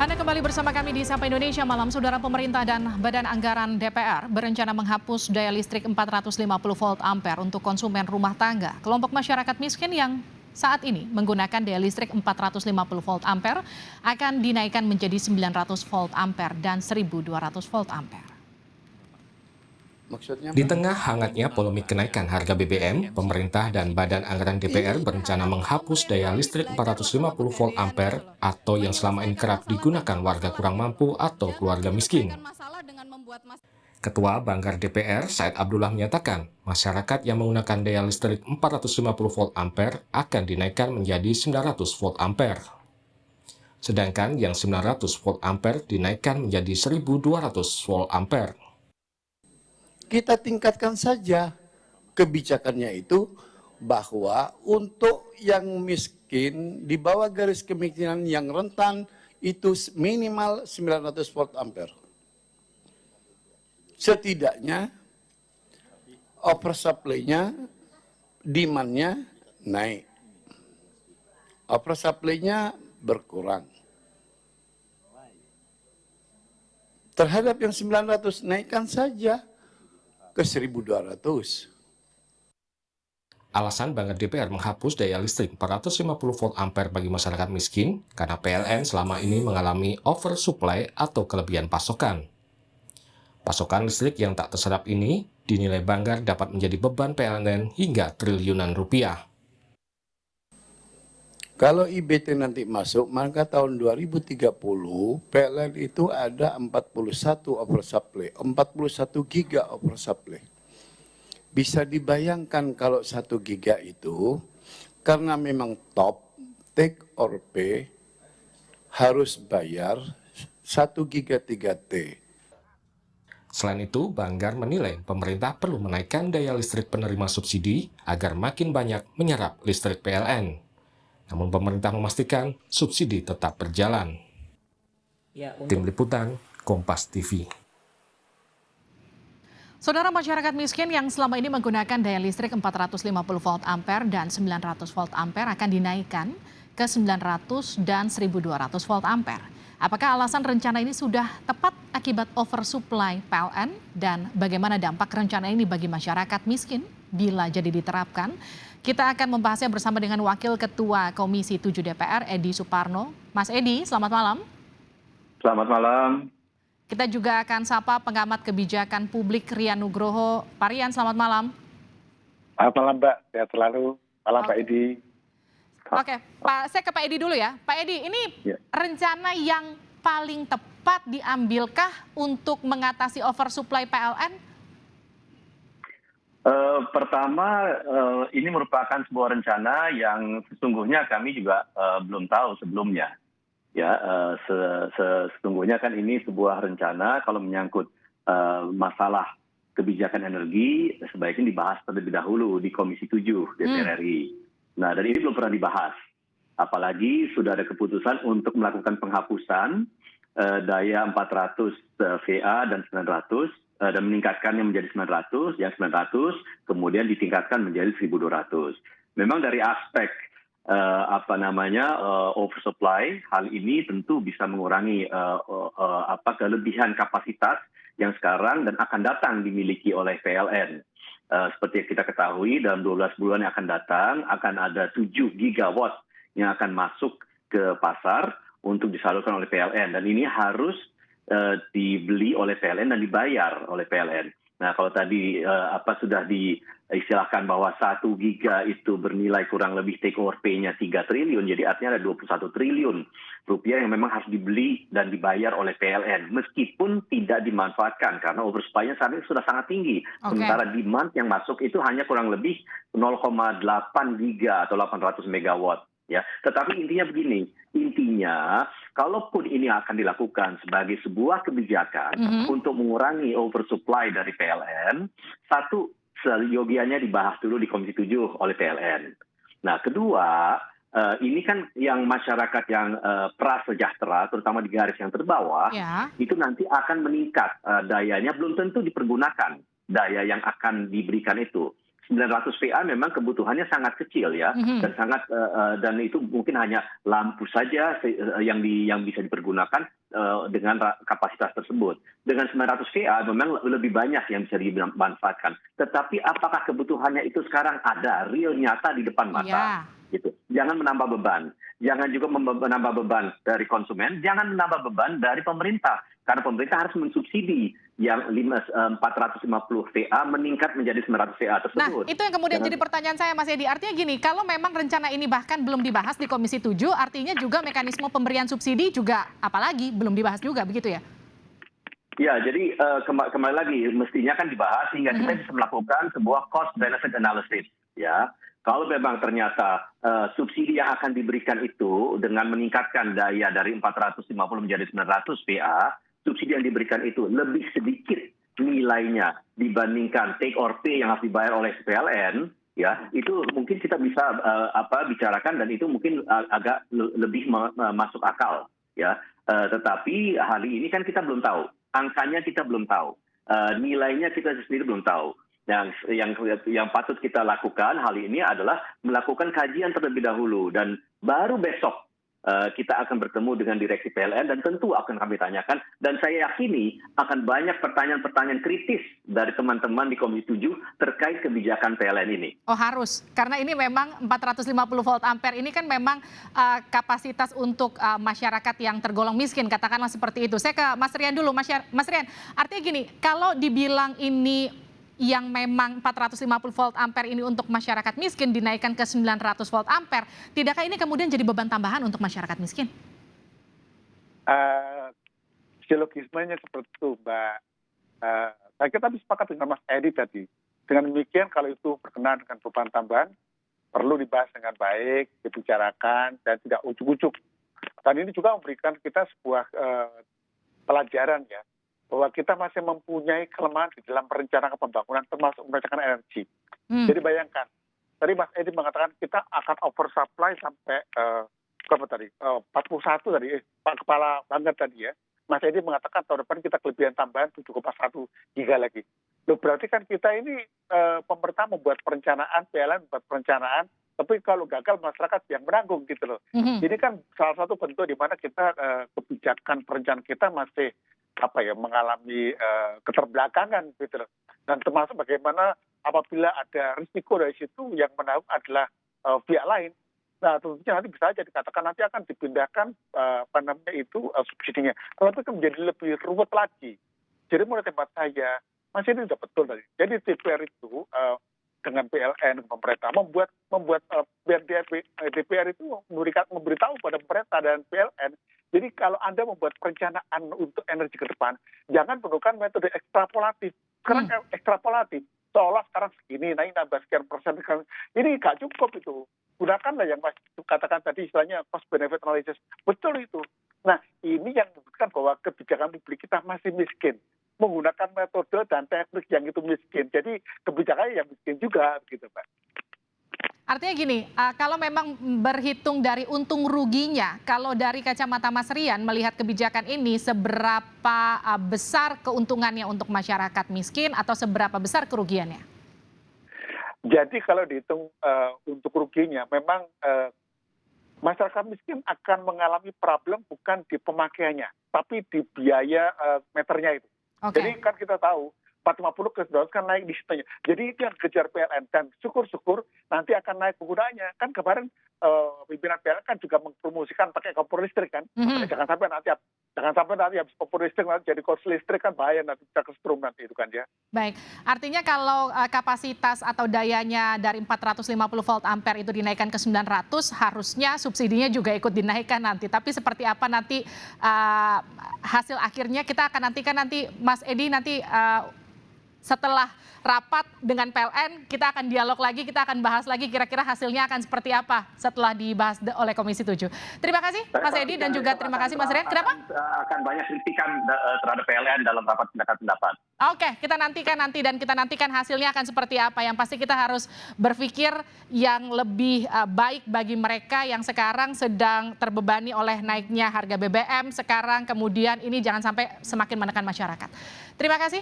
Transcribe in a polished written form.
Anda kembali bersama kami di Sapa Indonesia Malam. Saudara, pemerintah dan Badan Anggaran DPR berencana menghapus daya listrik 450 volt ampere untuk konsumen rumah tangga. Kelompok masyarakat miskin yang saat ini menggunakan daya listrik 450 volt ampere akan dinaikkan menjadi 900 volt ampere dan 1200 volt ampere. Di tengah hangatnya polemik kenaikan harga BBM, pemerintah dan Badan Anggaran DPR berencana menghapus daya listrik 450 volt ampere atau yang selama ini kerap digunakan warga kurang mampu atau keluarga miskin. Ketua Banggar DPR, Said Abdullah menyatakan, masyarakat yang menggunakan daya listrik 450 volt ampere akan dinaikkan menjadi 900 volt ampere. Sedangkan yang 900 volt ampere dinaikkan menjadi 1200 volt ampere. Kita tingkatkan saja kebijakannya itu bahwa untuk yang miskin di bawah garis kemiskinan yang rentan itu minimal 900 volt ampere. Setidaknya oversupply-nya, demand-nya naik. Oversupply-nya berkurang. Terhadap yang 900 naikkan saja ke 1200. Alasan Banggar DPR menghapus daya listrik 450 volt ampere bagi masyarakat miskin karena PLN selama ini mengalami oversupply atau kelebihan pasokan. Pasokan listrik yang tak terserap ini dinilai Banggar dapat menjadi beban PLN hingga triliunan rupiah. Kalau IBT nanti masuk, maka tahun 2030 PLN itu ada 41 oversupply, 41 giga oversupply. Bisa dibayangkan kalau 1 giga itu, karena memang top, take or pay, harus bayar 1 giga 3T. Selain itu, Banggar menilai pemerintah perlu menaikkan daya listrik penerima subsidi agar makin banyak menyerap listrik PLN. Namun pemerintah memastikan subsidi tetap berjalan. Tim Liputan, Kompas TV. Saudara, masyarakat miskin yang selama ini menggunakan daya listrik 450 volt ampere dan 900 volt ampere akan dinaikkan ke 900 dan 1200 volt ampere. Apakah alasan rencana ini sudah tepat akibat oversupply PLN dan bagaimana dampak rencana ini bagi masyarakat miskin bila jadi diterapkan? Kita akan membahasnya bersama dengan Wakil Ketua Komisi 7 DPR, Edi Suparno. Mas Edi, selamat malam. Selamat malam. Kita juga akan sapa pengamat kebijakan publik Rian Nugroho. Pak Rian, selamat malam. Selamat malam, Mbak. Sehat selalu. Malam, Pak Edi. Oke, saya ke Pak Edi dulu ya. Pak Edi, ini rencana yang paling tepat diambilkah untuk mengatasi oversupply PLN? Pertama, ini merupakan sebuah rencana yang sesungguhnya kami juga belum tahu sebelumnya. Ya, sesungguhnya kan ini sebuah rencana kalau menyangkut masalah kebijakan energi sebaiknya dibahas terlebih dahulu di Komisi 7 DPR RI. Nah, dan ini belum pernah dibahas. Apalagi sudah ada keputusan untuk melakukan penghapusan daya 400 VA dan 900 dan meningkatkannya menjadi 900, yang 900 kemudian ditingkatkan menjadi 1200. Memang dari aspek oversupply, hal ini tentu bisa mengurangi kelebihan kapasitas yang sekarang dan akan datang dimiliki oleh PLN. Seperti yang kita ketahui, dalam 12 bulan yang akan datang akan ada 7 gigawatt yang akan masuk ke pasar untuk disalurkan oleh PLN, dan ini harus dibeli oleh PLN dan dibayar oleh PLN. Nah, kalau tadi sudah diistilahkan bahwa 1 giga itu bernilai kurang lebih take or pay-nya 3 triliun, jadi artinya ada 21 triliun rupiah yang memang harus dibeli dan dibayar oleh PLN, meskipun tidak dimanfaatkan karena oversupply-nya saat ini sudah sangat tinggi. Sementara demand yang masuk itu hanya kurang lebih 0,8 giga atau 800 megawatt. Ya, tetapi intinya begini, kalaupun ini akan dilakukan sebagai sebuah kebijakan untuk mengurangi oversupply dari PLN, satu, seyogianya dibahas dulu di Komisi 7 oleh PLN. Nah, kedua, ini kan yang masyarakat yang prasejahtera, terutama di garis yang terbawah, itu nanti akan meningkat dayanya, belum tentu dipergunakan daya yang akan diberikan itu. 900 VA memang kebutuhannya sangat kecil ya, dan sangat dan itu mungkin hanya lampu saja yang bisa dipergunakan dengan kapasitas tersebut. Dengan 900 VA memang lebih banyak yang bisa dimanfaatkan. Tetapi apakah kebutuhannya itu sekarang ada real nyata di depan mata? Gitu. Jangan menambah beban. Jangan juga menambah beban dari konsumen, jangan menambah beban dari pemerintah. Karena pemerintah harus mensubsidi yang 450 VA meningkat menjadi 900 VA tersebut. Nah, itu yang kemudian jadi pertanyaan saya, Mas Edi. Artinya gini, kalau memang rencana ini bahkan belum dibahas di Komisi 7, artinya juga mekanisme pemberian subsidi juga apalagi belum dibahas juga, begitu ya? Ya, jadi kembali lagi, mestinya kan dibahas sehingga kita bisa melakukan sebuah cost benefit analysis. Ya, kalau memang ternyata subsidi yang akan diberikan itu dengan meningkatkan daya dari 450 menjadi 900 VA, subsidi yang diberikan itu lebih sedikit nilainya dibandingkan take or pay yang harus dibayar oleh PLN, ya itu mungkin kita bisa bicarakan dan itu mungkin agak lebih masuk akal, ya. Tetapi hari ini kan kita belum tahu, angkanya kita belum tahu, nilainya kita sendiri belum tahu. Yang patut kita lakukan hari ini adalah melakukan kajian terlebih dahulu dan baru besok kita akan bertemu dengan direksi PLN dan tentu akan kami tanyakan dan saya yakini akan banyak pertanyaan-pertanyaan kritis dari teman-teman di Komisi 7 terkait kebijakan PLN ini. Oh harus, karena ini memang 450 volt ampere ini kan memang kapasitas untuk masyarakat yang tergolong miskin, katakanlah seperti itu. Saya ke Mas Rian dulu, Mas Rian, artinya gini, kalau dibilang ini yang memang 450 volt ampere ini untuk masyarakat miskin dinaikkan ke 900 volt ampere, tidakkah ini kemudian jadi beban tambahan untuk masyarakat miskin? Silogismenya seperti itu, Mbak. Saya kira sepakat dengan Mas Edi tadi. Dengan demikian kalau itu berkenaan dengan beban tambahan, perlu dibahas dengan baik, dibicarakan, dan tidak ujuk-ujuk. Dan ini juga memberikan kita sebuah pelajaran ya, bahwa kita masih mempunyai kelemahan di dalam perencanaan pembangunan termasuk merencanakan energi. Jadi bayangkan, tadi Mas Edi mengatakan kita akan oversupply sampai berapa tadi? 41 tadi, Pak Kepala Banggar tadi ya. Mas Edi mengatakan tahun depan kita kelebihan tambahan 7,1 giga lagi. Loh, berarti kan kita ini pemerintah membuat perencanaan, PLN membuat perencanaan, tapi kalau gagal masyarakat yang menanggung gitu loh. Ini kan salah satu bentuk di mana kita kebijakan perencanaan kita masih mengalami keterbelakangan gitu loh. Dan termasuk bagaimana apabila ada risiko dari situ yang menanggung adalah pihak lain. Nah tentunya nanti bisa saja dikatakan nanti akan dipindahkan subsidinya. Kalau itu kan menjadi lebih ruwet lagi. Jadi menurut tempat saya, masih ini sudah betul tadi. Jadi DPR itu dengan PLN pemerintah membuat DPR itu memberitahu pada pemerintah dan PLN. Jadi kalau Anda membuat perencanaan untuk energi ke depan, jangan menggunakan metode ekstrapolatif. Sekarang ekstrapolatif, seolah sekarang segini, naik nambah sekian persen. Ini nggak cukup itu. Gunakanlah yang Mas katakan tadi istilahnya cost benefit analysis. Betul itu. Nah ini yang membuktikan bahwa kebijakan publik kita masih miskin. Menggunakan metode dan teknik yang itu miskin. Jadi kebijakannya yang miskin juga, gitu Pak. Artinya gini, kalau memang berhitung dari untung ruginya, kalau dari kacamata Mas Rian melihat kebijakan ini, seberapa besar keuntungannya untuk masyarakat miskin atau seberapa besar kerugiannya? Jadi kalau dihitung untuk ruginya, memang masyarakat miskin akan mengalami problem bukan di pemakaiannya, tapi di biaya meternya itu. Okay. Jadi kan kita tahu 450 ke 900 kan naik di situnya. Jadi itu yang kejar PLN dan syukur-syukur nanti akan naik penggunanya. Kan kemarin pimpinan PLN kan juga mempromosikan pakai kompor listrik kan. Jangan sampai nanti habis kompor listrik nanti jadi kos listrik kan bahaya nanti bisa ke strum nanti itu kan ya. Baik, artinya kalau kapasitas atau dayanya dari 450 volt ampere itu dinaikkan ke 900, harusnya subsidinya juga ikut dinaikkan nanti. Tapi seperti apa nanti hasil akhirnya kita akan nantikan nanti Mas Edi nanti setelah rapat dengan PLN, kita akan dialog lagi, kita akan bahas lagi kira-kira hasilnya akan seperti apa setelah dibahas oleh Komisi 7. Terima kasih Mas Edi dan juga terima kasih Mas Rian. Kenapa? Akan banyak kritikan terhadap PLN dalam rapat pendapat. Oke, kita nantikan nanti dan kita nantikan hasilnya akan seperti apa. Yang pasti kita harus berpikir yang lebih baik bagi mereka yang sekarang sedang terbebani oleh naiknya harga BBM. Sekarang kemudian ini jangan sampai semakin menekan masyarakat. Terima kasih.